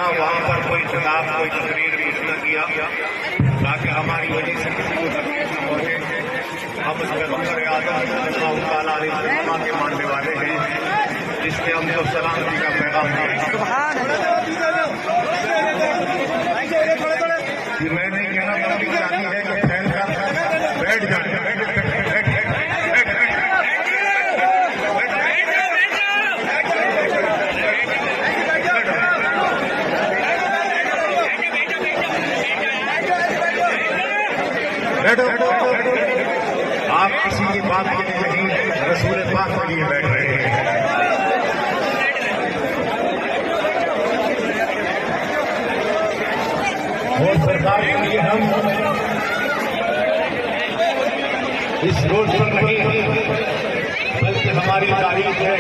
کیا وہاں پر کوئی خطاب کوئی تقریر پیش نہ کیا تاکہ ہماری وجہ سے کسی کو تکلیف نہ پہنچے. ہم اس پیغمبر اعظم صلی اللہ تعالیٰ علیہ وسلم کے ماننے والے ہیں جس نے ہم کو سلامتی کا پیغام دیا. میں نہیں کہنا پبلک چاہتی ہے کہ پھیل کر بیٹھ جائے. آپ کسی کی بات کے لیے نہیں رسول پاک کے لیے بیٹھ رہے ہیں. اور سرکار کے لیے ہم اس روز پر نہیں بلکہ ہماری تاریخ ہے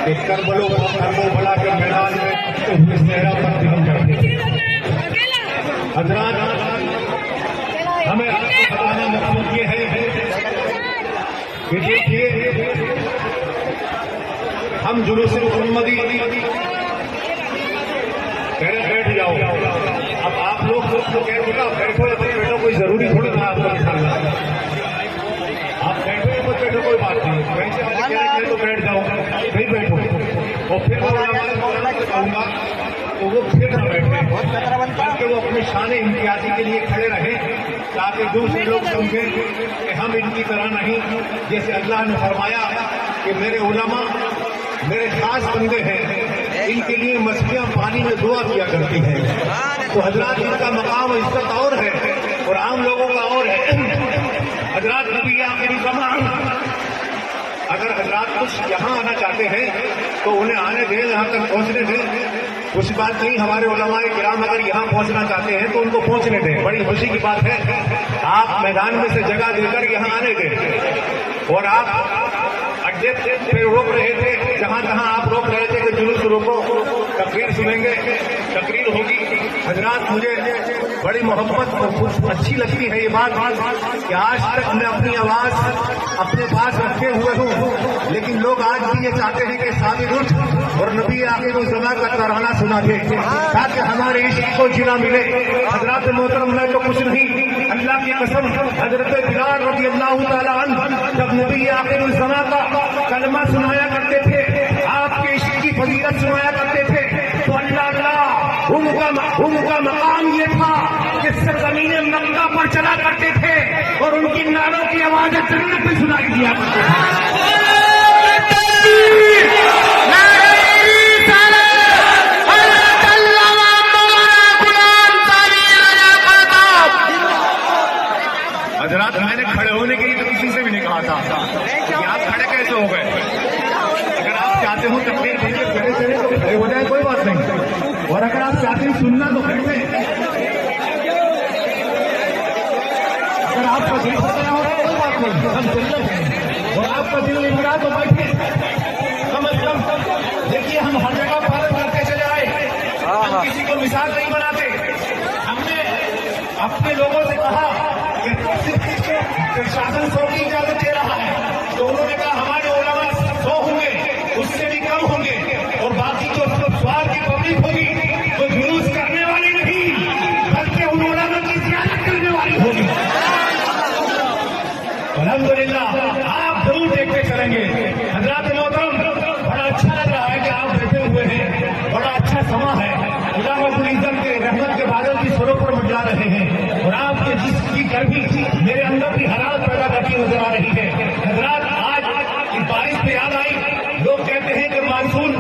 کہ کربلا کے میدان میں صحرا پر دن کرتے ہیں. حضرات ہمیں آپ کو بتانا مقصود یہ ہے کہ دیکھیے ہم جلوس محمدی بیٹھ جاؤ. اب آپ لوگ تو بیٹھو بیٹھو کوئی ضروری تھوڑی نہ آپ کو بٹھانا. آپ بیٹھو کوئی بات نہیں. ویسے تو بیٹھ جاؤ نہیں بیٹھو اور پھر کہوں گا تو وہ پھر نہ بیٹھے بلکہ وہ اپنی شان امتیازی کے لیے کھڑے رہیں تاکہ دوسرے لوگ سمجھیں کہ ہم ان کی طرح نہیں. جیسے اللہ نے فرمایا کہ میرے علماء میرے خاص بندے ہیں, ان کے لیے مچھلیاں پانی میں دعا کیا کرتی ہیں. تو حضرات ان کا مقام و عزت اور ہے اور عام لوگوں کا اور ہے. حضرات نبی آخری زمان اگر حضرات کچھ یہاں آنا چاہتے ہیں تو انہیں آنے دیں, یہاں تک پہنچنے دیں. کچھ بات نہیں, ہمارے علماء کرام اگر یہاں پہنچنا چاہتے ہیں تو ان کو پہنچنے دیں. بڑی خوشی کی بات ہے آپ میدان میں سے جگہ دے کر یہاں آنے دیں. اور آپ اڈے پہ روک رہے تھے, جہاں جہاں آپ روک رہے تھے کہ جلوس روکو, تقریر سنیں گے, تقریر ہوگی. حضرات مجھے بڑی محبت اور اچھی لگتی ہے یہ بات کہ آج تک میں اپنی آواز اپنے پاس رکھے ہوئے ہوں, لیکن لوگ آج بھی یہ چاہتے ہیں کہ ثابت اٹھ اور نبی آخر الزمان کا ترانہ سنا دے تاکہ ہمارے عشق کو جلا ملے. حضرات محترم میں تو کچھ نہیں, اللہ کی قسم حضرت بلال رضی اللہ تعالیٰ عنہ جب نبی آخر الزمان کا کلمہ سنایا کرتے تھے, آپ کے عشق کی فضیلت سنایا کرتے تھے, تو اللہ ان کا مقام یہ تھا کہ سرزمین مکہ پر چلا کرتے تھے اور ان کی نعروں کی آواز جنت میں سنائی دیا کرتے حضرات میں نے کھڑے ہونے کے لیے تو کسی سے بھی نہیں کہا تھا کہ آپ کھڑے کیسے ہو گئے. اگر آپ چاہتے ہو تقریر کھڑے تو کھڑے ہو جائے, کوئی بات نہیں. اور اگر آپ چاہتے ہیں سننا تو کھڑے, اگر آپ کا دل ہو گیا ہو تو کوئی بات نہیں, ہم سنت ہیں. اور آپ کا دل نہیں ملا تو بیٹھے, کم از کم دیکھیے ہم ہر جگہ پالن کرتے چلے آئے, ہم کسی کو مثال نہیں بناتے. ہم نے اپنے لوگوں سے کہا کہ شاسن 100 کی اجازت دے رہا ہے, تو انہوں نے کہا ہمارے علماء 100 ہوں گے, اس سے بھی کم ہوں گے, اور باقی جو سوال کی پبلک ہوگی وہ جلوس کرنے والی نہیں بلکہ ان علماء کی زیادت کرنے والی ہوگی. الحمدللہ آپ ضرور دیکھتے چلیں گے. حضرات محترم بڑا اچھا لگ رہا ہے کہ آپ بیٹھے ہوئے ہیں, بڑا اچھا سما ہے. اللہ رب العزت کے رحمت کے بادل کی سروں پر منڈلا رہے ہیں اور آپ کے جسم کی گرمی میرے اندر بھی حرارت پیدا کرتی نظر آ رہی ہے. حضرات آج بارش پہ یاد آئی, لوگ کہتے ہیں کہ مانسون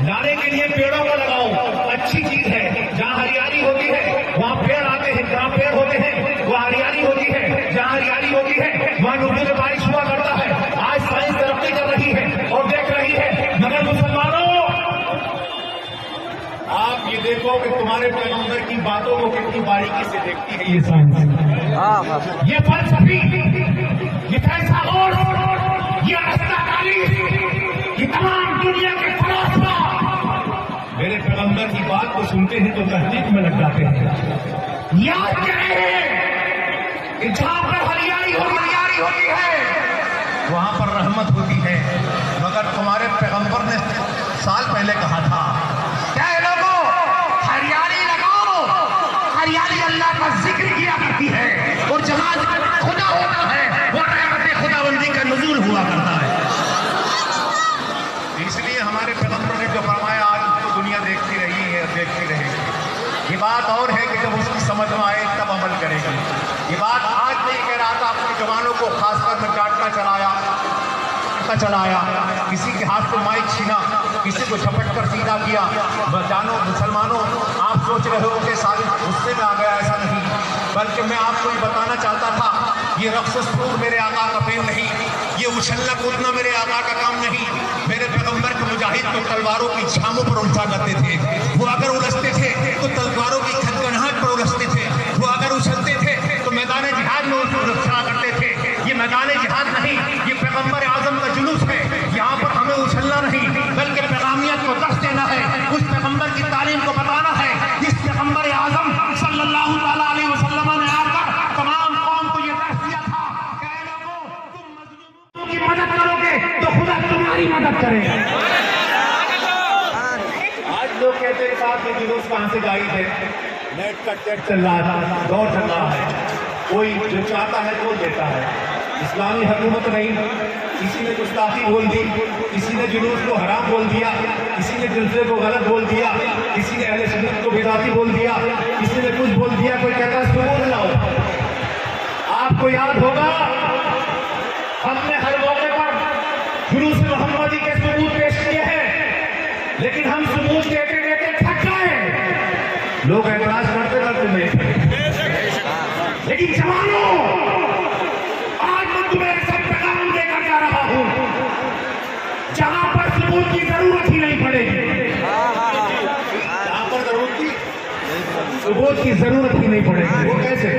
لانے کے لیے پیڑوں کو لگاؤ, اچھی چیز ہے. جہاں ہریالی ہوتی ہے وہاں پیڑ آتے ہیں, جہاں پیڑ ہوتے ہیں وہاں ہریالی ہوتی ہے, جہاں ہریالی ہوتی ہے وہاں ڈوبنے میں بارش ہوا کرتا ہے. آج سائنس ترقی کر رہی ہے اور دیکھ رہی ہے, مگر مسلمانوں آپ یہ دیکھو کہ تمہارے پیغمبر کی باتوں کو کتنی باریکی سے دیکھتی ہے یہ سائنس, یہ فلسفی, یہ فیصلہ اور یہ رستہ کاری, یہ تمام دنیا کے فلاسفہ میرے پیغمبر کی بات کو سنتے ہیں تو تحقیق میں لگ جاتے ہیں. یاد کریں کہ جہاں پر ہریالی ہوتی ہے وہاں پر رحمت ہوتی ہے. مگر تمہارے پیغمبر نے سال پہلے کہا تھا کیا لوگوں دیکھتی رہے گی. یہ بات اور ہے کہ جب اس کی سمجھ میں آئے تب عمل کرے گی. یہ بات آج نہیں کہہ رہا تھا، اپنے جوانوں کو خاص کر میں ڈانٹنا چلایا، کسی کے ہاتھ سے مائک چھینا، کسی کو جھپٹ کر سیدھا کیا. جانو مسلمانوں، آپ سوچ رہے ہو کہ سارے غصے میں آ گیا، ایسا نہیں، بلکہ میں آپ کو یہ بتانا چاہتا تھا یہ رقص سرور میرے آقا کا فعل نہیں، یہ اچھلنا کودنا میرے آقا کا کام نہیں. میرے پیغمبر کے مجاہد تو تلواروں کی چھاموں پر الٹا کرتے تھے، وہ اگر الجھتے تھے تو تلواروں کی کھنکھناہٹ پر الجھتے تھے، وہ اگر اچھلتے تھے تو میدان جہاد میں اچھلا کرتے تھے. یہ میدان جہاد نہیں، یہ پیغمبر اعظم کا جلوس ہے. یہاں پر ہمیں اچھلنا نہیں بلکہ پیغامیت کو درس دینا ہے، اس پیغمبر کی تعلیم کو بتانا ہے جس پیغمبر اعظم صلی اللہ تعالیٰ علیہ وسلم نے آ کر تمام قوم کو یہ درس دیا تھا کہ اے لوگوں، تم مظلوموں کی مدد کرو گے تو خدا تمہاری مدد کرے گا. آج لوگ کہتے ہیں صاحب یہ جلوس کہاں سے جائز ہے؟ نیٹ کا چیک چل رہا تھا، دور چل رہا ہے، کوئی جو چاہتا ہے وہ دیتا ہے. اسلامی حکومت نہیں. کسی نے گستاخی بول دی، کسی نے جلوس کو حرام بول دیا، کسی نے جلسے کو غلط بول دیا، کسی نے اہل سنت کو بدعتی بول دیا، کسی نے کچھ بول دیا. کوئی کہتا ہے ثبوت لاؤ. آپ کو یاد ہوگا ہم نے ہر موقع پر جلوس محمدی کے ثبوت پیش کیے ہیں، لیکن ہم ثبوت دیتے دیتے تھک گئے. لوگ اعتراض کرتے رہتے، لیکن جوانوں آج میں تمہیں ایسا پیغام دے کر جا رہا ہوں جہاں پر ثبوت کی ضرورت ہی نہیں پڑے گی، جہاں پر ثبوت کی ضرورت ہی نہیں پڑے گی. وہ کیسے؟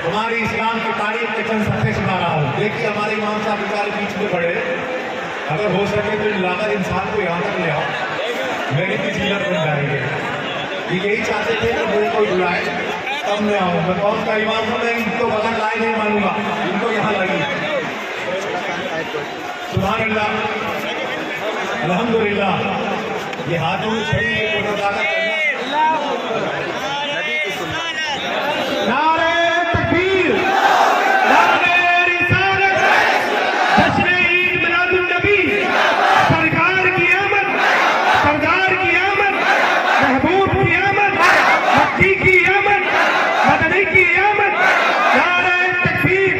ہماری اسلام کی تاریخ کے چند صفحے سنا رہا ہوں. دیکھیے ہمارے امام صاحب بیچارے بیچ میں کھڑے، اگر ہو سکے تو لاغر انسان کو یہاں تک لے آؤ، میری بھی زینت بن جائے گی. یہ یہی چاہتے تھے کہ مجھے کوئی بلائے تب میں آؤں. میں قوم کا امام ہوں، میں ان کو بغیر لائے نہیں مانوں گا، ان کو یہاں لگی. سبحان اللہ، الحمدللہ. یہ ہاتھوں میں چھڑی ہے کو نظارہ کرنا. نعرہ تکبیر، نعرہ رسالت، جشن عید میلاد النبی، سرکار کی آمد، سردار کی آمد، محبوب کی آمد، مکی کی آمد، مدنی کی آمد، نعرہ تکبیر.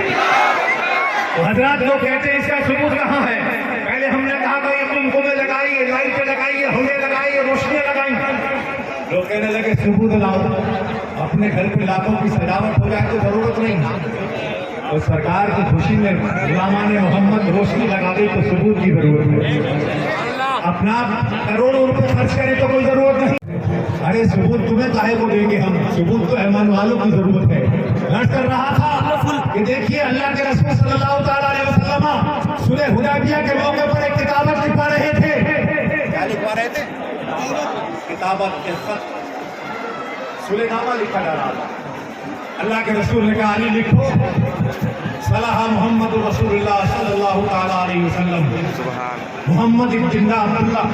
تو حضرات لوگ کہتے ہیں اس کا ثبوت کہاں ہے؟ پہلے ہم نے کہا کہ یہ قمقمے لگائیے، لائٹیں لگائیے، ہولے لگائیے، روشنیاں لگائیں. لوگ کہنے لگے ثبوت لاؤ. اپنے گھر پہ لاکھوں کی سجاوٹ ہو جائے تو ضرورت نہیں، اور سرکار کی خوشی میں غلامان محمد روشنی لگا دی تو ثبوت کی ضرورت ہے. اپنا کروڑوں روپے خرچ کرے تو کوئی ضرورت نہیں. ارے ثبوت تمہیں کاہے کو دیں گے ہم؟ ثبوت تو ایمان والوں کی ضرورت ہے. میں کر رہا تھا کہ دیکھیے اللہ کے رسول صلی اللہ تعالیٰ علیہ وسلم صلح حدیبیہ کے موقع پر ایک کتابت لکھوا رہے تھے. کیا لکھوا رہے تھے؟ کتابت کے خط، صلح نامہ لکھا جا رہا تھا. اللہ کے رسول نے کہا علی لکھو صلاح محمد رسول اللہ صلی اللہ تعالیٰ علیہ وسلم. محمد ابن جندہ عبداللہ.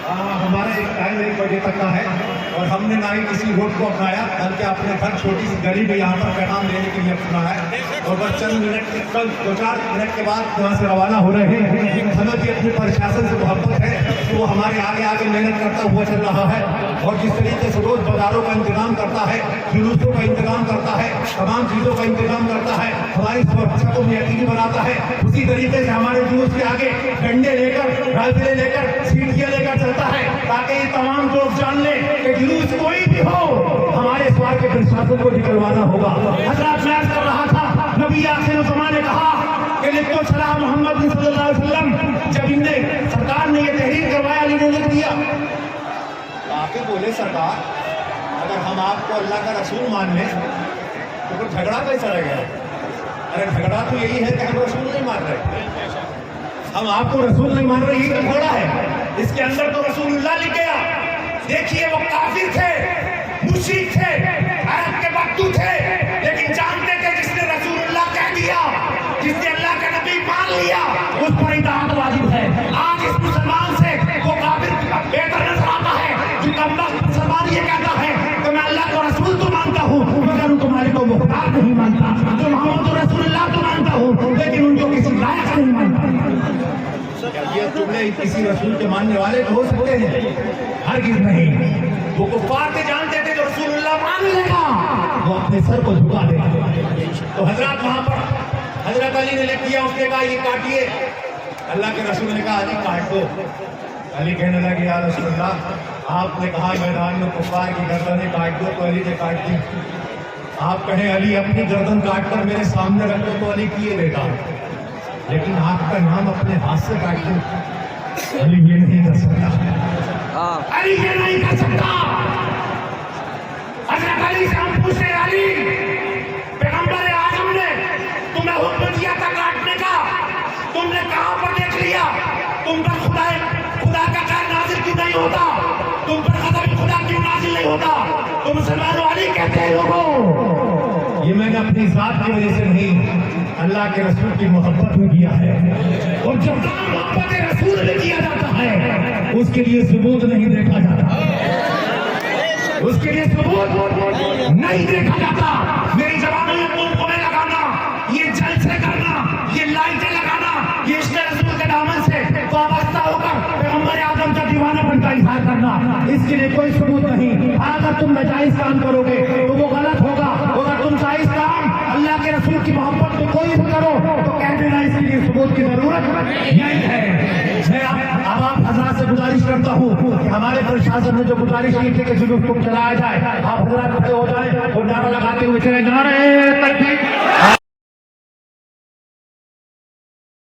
ہمارا ایک ٹائم 1 بجے تک کا ہے اور ہم نے نہ ہی کسی روڈ کو اپنایا بلکہ اپنے گھر چھوٹی سی گلی میں یہاں پر پیغام دینے کے لیے اپنا ہے. اور بس چند منٹ، کل 2-4 منٹ کے بعد وہاں سے روانہ ہو رہے ہیں. سمجھیے اپنے پرشاسن سے محبت ہے تو وہ ہمارے آگے آگے محنت کرتا ہوا چل رہا ہے. اور جس طریقے سے روز بازاروں کا انتظام کرتا ہے، جلوسوں کا انتظام کرتا ہے، تمام چیزوں کا انتظام کرتا ہے، ہماری سرکشا کو یقینی بناتا ہے، اسی طریقے سے ہمارے جلوس کے آگے ڈنڈے لے کر، رائفلیں لے کر، سیٹیاں لے کر چلتا ہے تاکہ یہ تمام لوگ جان لیں کہ جلوس کوئی بھی ہو ہمارے سوار کے پرشاسن کو نکلوانا ہوگا. حضرات میں عرض کر رہا تھا نبی آخر الزمان نے کہا کہ لکھو صلاح محمد صلی اللہ علیہ وسلم. جب ان نے سرکار نے یہ تحریر کروایا علی نے لکھ دیا. آخر بولے سرکار اگر ہم آپ کو اللہ کا رسول مان لیں تو پھر جھگڑا کیسا رہ گیا؟ ارے جھگڑا تو یہی ہے کہ ہم رسول نہیں مان رہے، ہم آپ کو رسول نہیں مان رہے، یہی تو جھگڑا ہے. اس کے اندر تو رسول اللہ لکھ گیا. دیکھیے وہ کافر تھے، مشرک تھے، عرب کے بدو تھے، لیکن جانتے تھے جس نے رسول اللہ کہہ دیا، جس نے اللہ کا نبی مان لیا اس پر اطاعت واجب ہے. آج اس مسلمان سے وہ کافر بہتر نظر آتا ہے جو کمبخت مسلمان یہ کہتا ہے کہ میں اللہ کو رسول تو مانتا ہوں مگر ان تمہارے کو مختار نہیں مانتا، جو محمد رسول اللہ تو مانتا ہوں لیکن ان کو کسی لائق نہیں مانتا. یہ تم بولے کسی رسول کے ماننے والے ہو سکتے ہیں؟ ہرگز نہیں. وہ کفار سے جانتے تھے جو رسول اللہ مان لے گا وہ اپنے سر کو جھکا دے گا. تو حضرات وہاں پر حضرت علی نے لکھ کیا, اس نے کہا یہ کاٹیے. اللہ کے رسول نے کہا علی کاٹ دو. علی کہنے لگے یا رسول اللہ آپ نے کہا میدان میں کفار کی گردنیں کاٹ دو, تو علی نے کاٹ دی. آپ کہیں علی اپنی گردن کاٹ کر میرے سامنے رکھ دو, تو علی کیے دے گا. لیکن آپ کا نام اپنے ہاتھ سے کاٹ دو, علی یہ نہیں کر سکتا. علی یہ نہیں کر سکتا. حضرت علی سے ہم پوچھتے علی پیغمبر اعظم نے تمہیں حکم دیا تھا کاٹنے کا, تم نے کہاں پر دیکھ لیا؟ تم پر خدا کا قہر نازل کیوں نہیں ہوتا؟ تم پر غضب خدا کیوں نازل نہیں ہوتا؟ تم مسلمانوں علی کہتے ہیں لوگوں. یہ میں نے اپنی ذات کی وجہ سے نہیں, اللہ کے رسول کی محبت میں کیا ہے. اور جب محبت رسول میں کیا جاتا ہے اس کے لیے ثبوت نہیں دیکھا جاتا, اس کے لیے ثبوت نہیں دیکھا جاتا. میری زبانوں میں قومیں لگانا, یہ جلسے کرنا, یہ لائٹیں لگانا, یہ عشق رسول کے دامن سے وابستہ ہو کر پیغمبر اعظم کا دیوانہ بن کا اظہار کرنا, اس کے لیے کوئی ثبوت نہیں. اگر تم ناجائز کام کرو گے تو وہ غلط ہوگا. اگر تم جائز کام اللہ کے رسول کی محبت میں کوئی بھی کرو تو کہہ دینا اس کے لیے ثبوت کی ضرورت نہیں ہے. میں اب آپ حضرات سے گزارش کرتا ہوں کہ ہمارے پرشاسن نے جو گزارش کی تھی کہ جلوس کو چلایا جائے, آپ حضرات کھڑے ہو جائیں اور نعرہ لگاتے ہوئے چلے. نعرہ تکبیر.